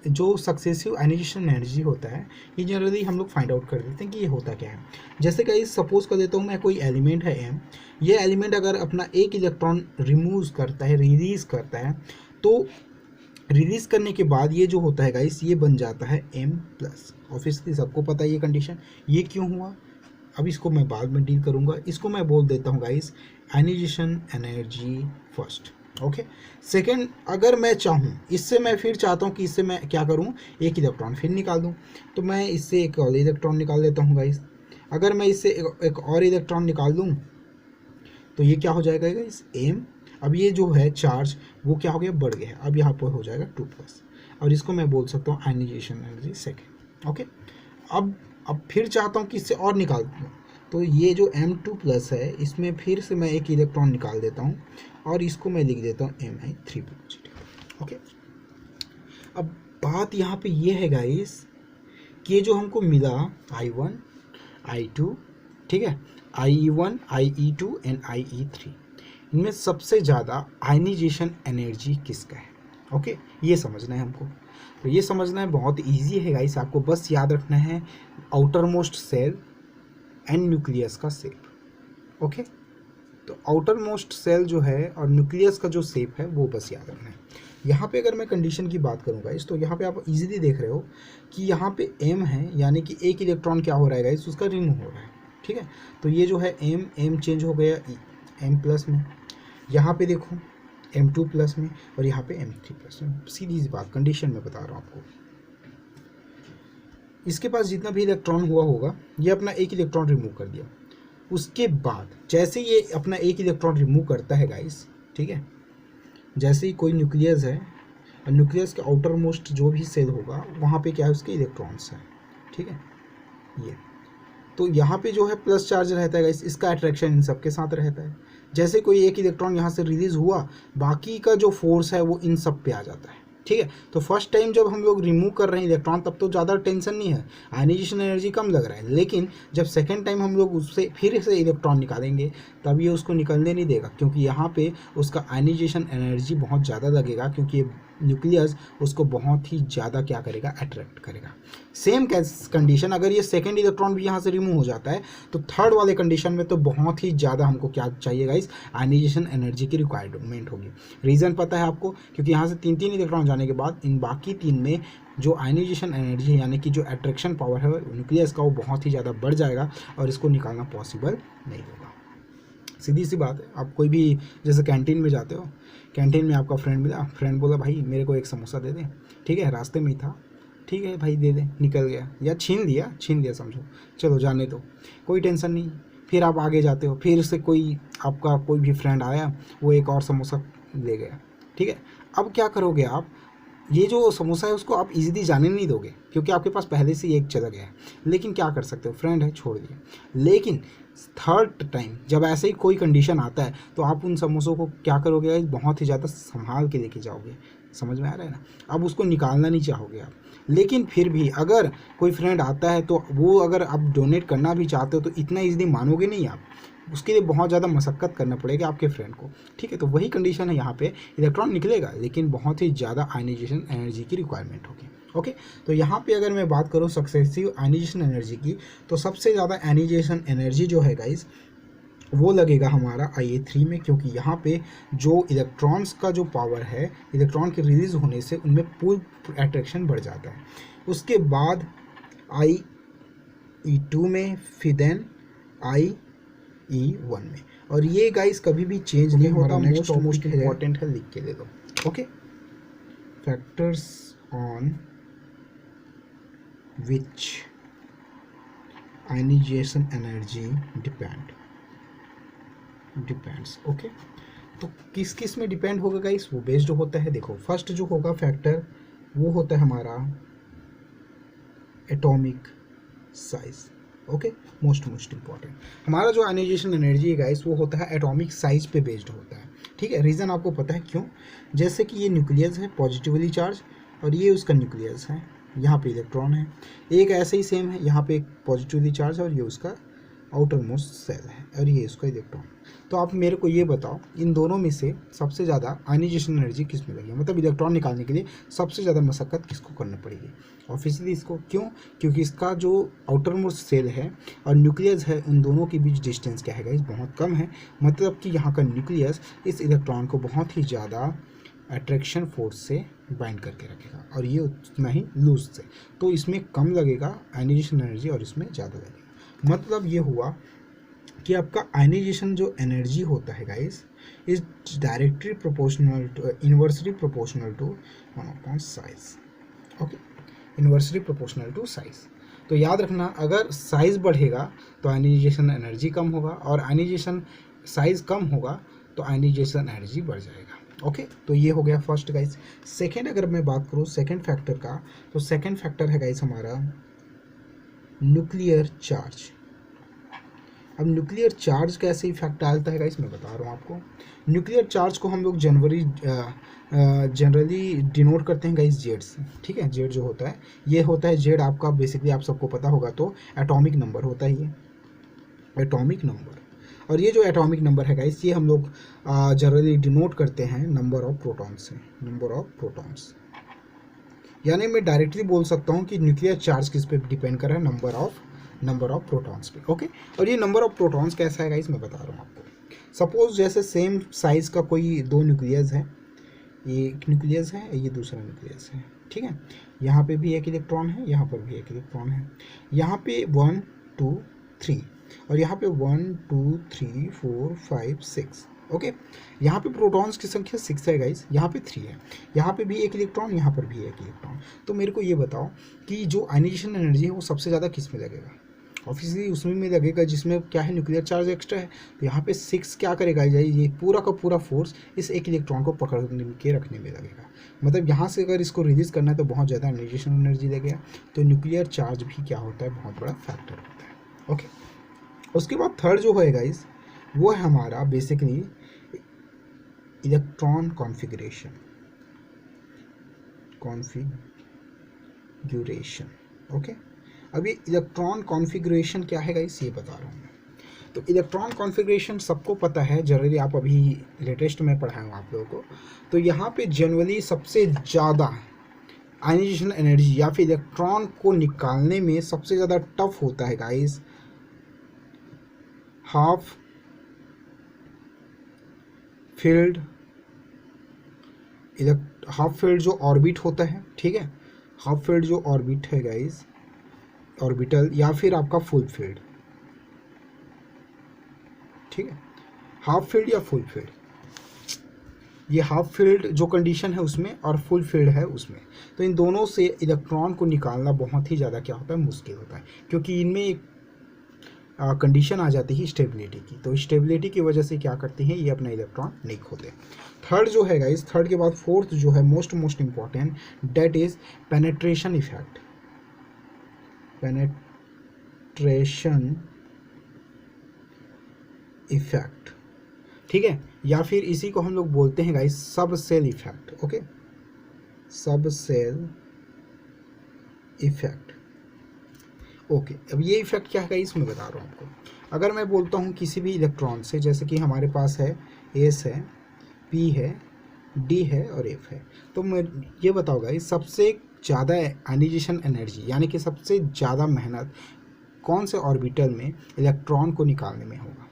जो successive ionization energy होता है ये जनरली हम लोग फाइंड आउट कर देते हैं कि ये होता क्या है। जैसे कि सपोज कर देता हूँ मैं, कोई एलिमेंट है एम, ये एलिमेंट अगर अपना एक इलेक्ट्रॉन रिमूव करता है, रिलीज करता है, तो रिलीज करने के बाद ये जो होता है गाइस ये बन जाता है एम प्लस। ऑब्वियसली सबको पता है ये कंडीशन, ये क्यों हुआ अब इसको मैं बाद में डील करूँगा। इसको मैं बोल देता हूँ guys ionisation energy first. Okay, second, अगर मैं चाहूँ इससे, मैं फिर चाहता हूँ कि इससे मैं क्या करूँ, एक इलेक्ट्रॉन फिर निकाल दूँ, तो मैं इससे एक और इलेक्ट्रॉन निकाल देता हूँ गाइस। अगर मैं इससे एक और इलेक्ट्रॉन निकाल दूँ तो ये क्या हो जाएगा गाइस, एम। अब ये जो है चार्ज वो क्या हो गया, बढ़ गया है, अब यहाँ पर हो जाएगा 2+, और इसको मैं बोल सकता हूँ आयनाइजेशन एनर्जी सेकेंड। ओके, अब फिर चाहता हूँ कि इससे और निकाल दूँ, तो ये जो M2+ है इसमें फिर से मैं एक इलेक्ट्रॉन निकाल देता हूँ और इसको मैं लिख देता हूँ Mi3 पॉजिटिव। ओके, अब बात यहाँ पे ये है गाइस कि ये जो हमको मिला I1 I2, ठीक है, IE1 IE2 एंड IE3, इनमें सबसे ज़्यादा आयनाइजेशन एनर्जी किसका है। ओके, ये समझना है हमको। तो ये समझना है, बहुत इजी है गाइस, आपको बस याद रखना है outer most shell and nucleus का शेप। ओके, तो आउटर मोस्ट सेल जो है और न्यूक्लियस का जो शेप है वो बस याद रखना है। यहाँ पे अगर मैं कंडीशन की बात करूँ गाइस, तो यहाँ पे आप इजीली देख रहे हो कि यहाँ पे m है, यानी कि एक इलेक्ट्रॉन क्या हो रहा है गाइस, उसका रिमूव हो रहा है। ठीक है, तो ये जो है m चेंज हो गया M+ में, यहाँ पे देखो M2+ में, और यहाँ पे M3+ में। सीधी सी बात कंडीशन में बता रहा हूँ आपको। इसके पास जितना भी इलेक्ट्रॉन हुआ होगा ये अपना एक इलेक्ट्रॉन रिमूव कर दिया। उसके बाद जैसे ये अपना एक इलेक्ट्रॉन रिमूव करता है गाइस, ठीक है, जैसे ही कोई न्यूक्लियस है और न्यूक्लियस के आउटर मोस्ट जो भी सेल होगा वहाँ पे क्या है, उसके इलेक्ट्रॉन्स हैं। ठीक है, ये तो यहाँ पे जो है प्लस चार्ज रहता है गाइस, इसका अट्रैक्शन इन सब के साथ रहता है। जैसे कोई एक इलेक्ट्रॉन यहाँ से रिलीज हुआ, बाकी का जो फोर्स है वो इन सब पे आ जाता है। ठीक है, तो फर्स्ट टाइम जब हम लोग रिमूव कर रहे हैं इलेक्ट्रॉन तब तो ज़्यादा टेंशन नहीं है, आयनाइजेशन एनर्जी कम लग रहा है, लेकिन जब सेकेंड टाइम हम लोग उससे फिर से इलेक्ट्रॉन निकालेंगे तब ये उसको निकलने नहीं देगा, क्योंकि यहाँ पे उसका आयनाइजेशन एनर्जी बहुत ज़्यादा लगेगा, क्योंकि ये न्यूक्लियस उसको बहुत ही ज़्यादा क्या करेगा, अट्रैक्ट करेगा। सेम कंडीशन अगर ये सेकेंड इलेक्ट्रॉन भी यहाँ से रिमूव हो जाता है तो थर्ड वाले कंडीशन में तो बहुत ही ज़्यादा हमको क्या चाहिए गाइस, आयनाइजेशन एनर्जी की रिक्वायरमेंट होगी। रीज़न पता है आपको, क्योंकि यहाँ से 3 इलेक्ट्रॉन जाने के बाद इन बाकी 3 में जो आयनाइजेशन एनर्जी है, यानी कि जो अट्रैक्शन पावर है न्यूक्लियस का, वो बहुत ही ज़्यादा बढ़ जाएगा और इसको निकालना पॉसिबल नहीं होगा। सीधी सी बात है, आप कोई भी जैसे कैंटीन में जाते हो, कैंटीन में आपका फ्रेंड मिला, फ्रेंड बोला भाई मेरे को एक समोसा दे दे, ठीक है, रास्ते में ही था, ठीक है भाई दे दे, निकल गया या छीन लिया समझो, चलो जाने दो, कोई टेंशन नहीं। फिर आप आगे जाते हो, फिर से कोई आपका कोई भी फ्रेंड आया, वो एक और समोसा ले गया, ठीक है, अब क्या करोगे आप, ये जो समोसा है उसको आप इजीली जाने नहीं दोगे, क्योंकि आपके पास पहले से एक चला गया है। लेकिन क्या कर सकते हो, फ्रेंड है, छोड़ दिए। लेकिन थर्ड टाइम जब ऐसे ही कोई कंडीशन आता है तो आप उन समोसों को क्या करोगे, बहुत ही ज़्यादा संभाल के लेके जाओगे। समझ में आ रहा है ना, अब उसको निकालना नहीं चाहोगे आप। लेकिन फिर भी अगर कोई फ्रेंड आता है तो वो अगर आप डोनेट करना भी चाहते हो तो इतना ईजिली मानोगे नहीं आप, उसके लिए बहुत ज़्यादा मशक्क़त करना पड़ेगा आपके फ्रेंड को। ठीक है, तो वही कंडीशन है, यहाँ पे इलेक्ट्रॉन निकलेगा लेकिन बहुत ही ज़्यादा आयनाइजेशन एनर्जी की रिक्वायरमेंट होगी। ओके, तो यहाँ पे अगर मैं बात करूँ सक्सेसिव आयनाइजेशन एनर्जी की, तो सबसे ज़्यादा आयनाइजेशन एनर्जी जो है गाइस वो लगेगा हमारा Ia3 में, क्योंकि यहाँ पे जो इलेक्ट्रॉन्स का जो पावर है, इलेक्ट्रॉन के रिलीज होने से उनमें पुल अट्रैक्शन बढ़ जाता है। उसके बाद IE2 में, फिर देन IE1 में, और ये गाइस कभी भी चेंज नहीं होता। मोस्ट इम्पॉर्टेंट है, लिख के ले दो। Okay, factors on which ionisation energy depends. Okay, तो किस किस में डिपेंड होगा गाइस, वो बेस्ड होता है। देखो फर्स्ट जो होगा फैक्टर वो होता है हमारा atomic size. Okay, most important, हमारा जो आयनाइजेशन एनर्जी है गाइस वो होता है एटॉमिक साइज पे बेस्ड होता है। ठीक है, रीज़न आपको पता है क्यों, जैसे कि ये न्यूक्लियस है पॉजिटिवली चार्ज और ये उसका न्यूक्लियस है, यहाँ पे इलेक्ट्रॉन है, एक ऐसे ही सेम है, यहाँ पे एक पॉजिटिवली चार्ज है और ये उसका आउटर मोस्ट सेल है और ये इसका इलेक्ट्रॉन। तो आप मेरे को ये बताओ इन दोनों में से सबसे ज़्यादा आयनाइजेशन एनर्जी किस में लगी, मतलब इलेक्ट्रॉन निकालने के लिए सबसे ज़्यादा मशक्क़त किसको करनी पड़ेगी? ऑब्वियसली इसको। क्यों? क्योंकि इसका जो आउटर मोस्ट सेल है और न्यूक्लियस है उन दोनों के बीच डिस्टेंस क्या है गाइस, बहुत कम है। मतलब कि यहाँ का न्यूक्लियस इस इलेक्ट्रॉन को बहुत ही ज़्यादा अट्रैक्शन फोर्स से बाइंड करके रखेगा और ये उतना ही लूज से, तो इसमें कम लगेगा आयनाइजेशन एनर्जी और इसमें ज़्यादा लगेगा। मतलब ये हुआ कि आपका आयनाइजेशन जो एनर्जी होता है guys is directly proportional to inversely proportional to 1/, size. Okay, inversely proportional to size. तो याद रखना अगर साइज बढ़ेगा तो आयनाइजेशन एनर्जी कम होगा और आयनाइजेशन साइज कम होगा तो आयनाइजेशन एनर्जी बढ़ जाएगा। ओके, तो ये हो गया फर्स्ट गाइस। सेकेंड अगर मैं बात करूँ सेकेंड फैक्टर का, तो सेकेंड फैक्टर है गाइस हमारा न्यूक्लियर चार्ज। अब न्यूक्लियर चार्ज कैसे इफेक्ट डालता है गाइस मैं बता रहा हूँ आपको। न्यूक्लियर चार्ज को हम लोग जनरली डिनोट करते हैं गाइस जेड से, ठीक है। जेड जो होता है ये होता है जेड आपका बेसिकली आप सबको पता होगा तो एटॉमिक नंबर होता है, ये एटॉमिक नंबर। और ये जो एटॉमिक नंबर है गाइस ये हम लोग जनरली डिनोट करते हैं नंबर ऑफ प्रोटॉन से, नंबर ऑफ प्रोटॉन्स। यानी मैं डायरेक्टली बोल सकता हूँ कि न्यूक्लियर चार्ज किस पे डिपेंड कर रहा है, नंबर ऑफ प्रोटॉन्स पे। ओके, और ये नंबर ऑफ प्रोटॉन्स कैसा है गाइस मैं बता रहा हूँ आपको। सपोज जैसे सेम साइज का कोई दो न्यूक्लियस है, ये एक न्यूक्लियस है ये दूसरा न्यूक्लियस है, ठीक है। यहाँ पे भी एक इलेक्ट्रॉन है, यहाँ पर भी एक इलेक्ट्रॉन है। यहाँ पे 1 2 3 और यहाँ पे 1 2 3 4 5 6। ओके, यहाँ पे प्रोटॉन्स की संख्या 6 है गाइस, यहाँ पे 3 है। यहाँ पे भी एक इलेक्ट्रॉन, यहाँ पर भी एक इलेक्ट्रॉन। तो मेरे को ये बताओ कि जो आयनाइजेशन एनर्जी है वो सबसे ज़्यादा किस में लगेगा? ऑब्वियसली उसमें में लगेगा जिसमें क्या है न्यूक्लियर चार्ज एक्स्ट्रा है। तो यहाँ पे 6 क्या करेगा, ये पूरा का पूरा फोर्स इस एक इलेक्ट्रॉन को पकड़ के रखने में लगेगा। मतलब यहाँ से अगर इसको रिलीज करना है तो बहुत ज़्यादा आयनाइजेशन एनर्जी लगेगा। तो न्यूक्लियर चार्ज भी क्या होता है, बहुत बड़ा फैक्टर होता है। ओके, उसके बाद थर्ड जो है गाइस वो है हमारा बेसिकली इलेक्ट्रॉन कॉन्फ़िगरेशन। ओके, अभी इलेक्ट्रॉन कॉन्फ़िगरेशन क्या है गाइस ये बता रहा हूँ मैं। तो इलेक्ट्रॉन कॉन्फ़िगरेशन सबको पता है, जनरली आप अभी लेटेस्ट में पढ़ाया हूँ आप लोगों को। तो यहाँ पे जनरली सबसे ज़्यादा आयनाइजेशन एनर्जी या फिर इलेक्ट्रॉन को निकालने में सबसे ज़्यादा टफ होता है गाइस हाफ फील्ड जो ऑर्बिट होता है, ठीक है। हाफ फील्ड जो ऑर्बिट है गाइस, ऑर्बिटल या फिर आपका फुल फील्ड, ठीक है। हाफ फील्ड या फुल फील्ड, ये हाफ फील्ड जो कंडीशन है उसमें और फुल फील्ड है उसमें। तो इन दोनों से इलेक्ट्रॉन को निकालना बहुत ही ज़्यादा क्या होता है, मुश्किल होता है, क्योंकि इनमें एक कंडीशन आ जाती है स्टेबिलिटी की। तो स्टेबिलिटी की वजह से क्या करते हैं, ये अपना इलेक्ट्रॉन नहीं खोते। थर्ड जो है गाइस, थर्ड के बाद फोर्थ जो है most important, that is penetration effect. Penetration effect, ठीक है, या फिर इसी को हम लोग बोलते हैं गाइस सब सेल इफेक्ट। ओके, सब सेल इफेक्ट। ओके, अब ये इफेक्ट क्या है गाइस मैं बता रहा हूँ आपको। अगर मैं बोलता हूँ किसी भी इलेक्ट्रॉन से, जैसे कि हमारे पास है एस है, पी है, डी है और एफ है, तो मैं ये बताओ गाइस सबसे ज़्यादा आयनाइजेशन एनर्जी यानी कि सबसे ज़्यादा मेहनत कौन से ऑर्बिटल में इलेक्ट्रॉन को निकालने में होगा?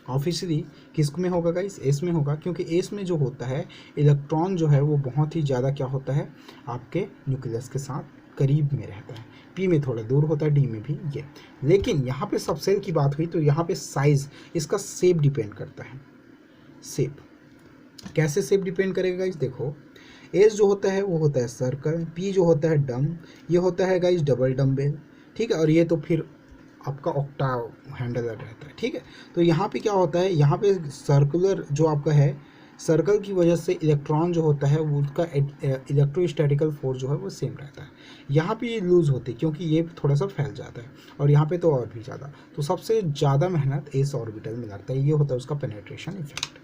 ऑब्वियसली किस में होगा गाइस, एस में होगा, क्योंकि एस में जो होता है इलेक्ट्रॉन जो है वो बहुत ही ज़्यादा क्या होता है आपके न्यूक्लियस के साथ करीब में रहता है। पी में थोड़ा दूर होता है, डी में भी ये। लेकिन यहाँ पे सबसेल की बात हुई तो यहाँ पे साइज, इसका शेप डिपेंड करता है। शेप कैसे शेप डिपेंड करेगा गाइस, देखो एस जो होता है वो होता है सर्कल, पी जो होता है डम, ये होता है गाइस डबल डम्बेल, ठीक है, और ये तो फिर आपका ऑक्टाव हैंडल रहता है, ठीक है। तो यहाँ पे क्या होता है, यहाँ पे सर्कुलर जो आपका है, सर्कल की वजह से इलेक्ट्रॉन जो होता है वो उसका इलेक्ट्रोस्टैटिकल फोर्स जो है वो सेम रहता है। यहाँ पे ये लूज़ होती है क्योंकि ये थोड़ा सा फैल जाता है, और यहाँ पे तो और भी ज़्यादा। तो सबसे ज़्यादा मेहनत एस ऑर्बिटल में लगता है, ये होता है उसका पेनेट्रेशन इफेक्ट।